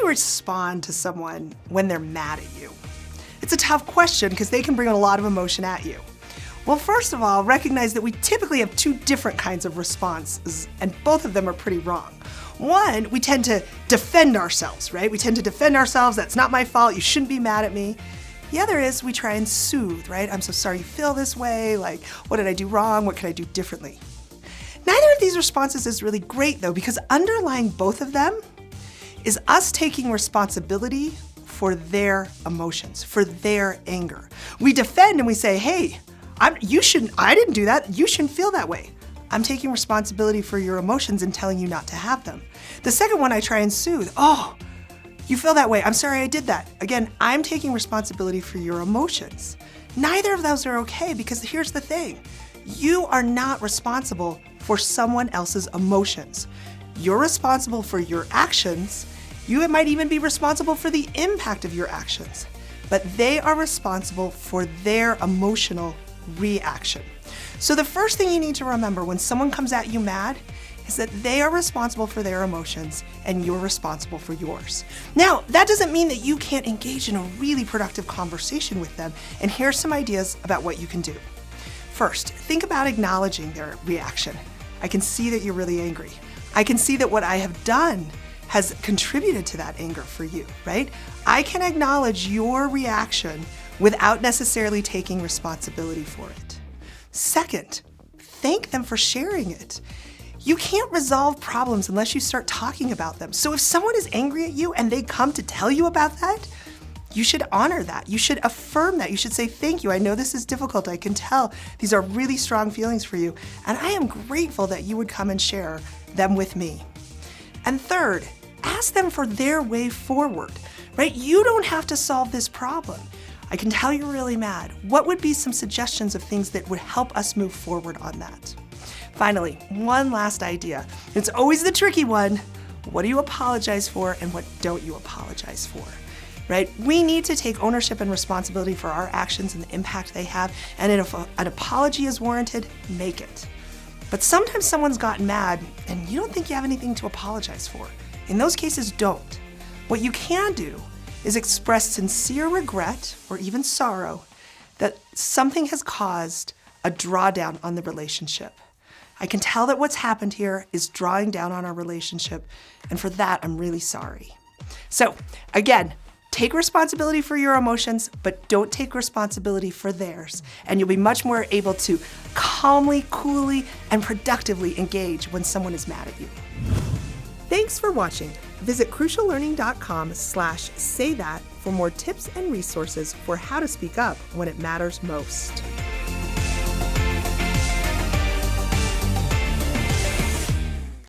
you respond to someone when they're mad at you? It's a tough question because they can bring a lot of emotion at you. Well, first of all, recognize that we typically have two different kinds of responses, and both of them are pretty wrong. One, we tend to defend ourselves, right? We tend to defend ourselves. That's not my fault. You shouldn't be mad at me. The other is we try and soothe, right? I'm so sorry you feel this way. Like, what did I do wrong? What can I do differently? Neither of these responses is really great though, because underlying both of them is us taking responsibility for their emotions, for their anger. We defend and we say, hey, I didn't do that. You shouldn't feel that way. I'm taking responsibility for your emotions and telling you not to have them. The second one, I try and soothe. Oh, you feel that way. I'm sorry I did that. Again, I'm taking responsibility for your emotions. Neither of those are okay because here's the thing. You are not responsible for someone else's emotions. You're responsible for your actions. You might even be responsible for the impact of your actions, but they are responsible for their emotional reaction. So the first thing you need to remember when someone comes at you mad is that they are responsible for their emotions and you're responsible for yours. Now, that doesn't mean that you can't engage in a really productive conversation with them, and here's some ideas about what you can do. First, think about acknowledging their reaction. I can see that you're really angry. I can see that what I have done has contributed to that anger for you, right? I can acknowledge your reaction without necessarily taking responsibility for it. Second, thank them for sharing it. You can't resolve problems unless you start talking about them. So if someone is angry at you and they come to tell you about that, you should honor that. You should affirm that. You should say, thank you. I know this is difficult. I can tell these are really strong feelings for you. And I am grateful that you would come and share them with me. And third, ask them for their way forward, right? You don't have to solve this problem. I can tell you're really mad. What would be some suggestions of things that would help us move forward on that? Finally, one last idea. It's always the tricky one. What do you apologize for and what don't you apologize for? Right? We need to take ownership and responsibility for our actions and the impact they have, and if an apology is warranted, make it. But sometimes someone's gotten mad and you don't think you have anything to apologize for. In those cases, don't. What you can do is express sincere regret or even sorrow that something has caused a drawdown on the relationship. I can tell that what's happened here is drawing down on our relationship, and for that, I'm really sorry. So again, take responsibility for your emotions, but don't take responsibility for theirs, and you'll be much more able to calmly, coolly, and productively engage when someone is mad at you. Thanks for watching. Visit cruciallearning.com/saythat for more tips and resources for how to speak up when it matters most.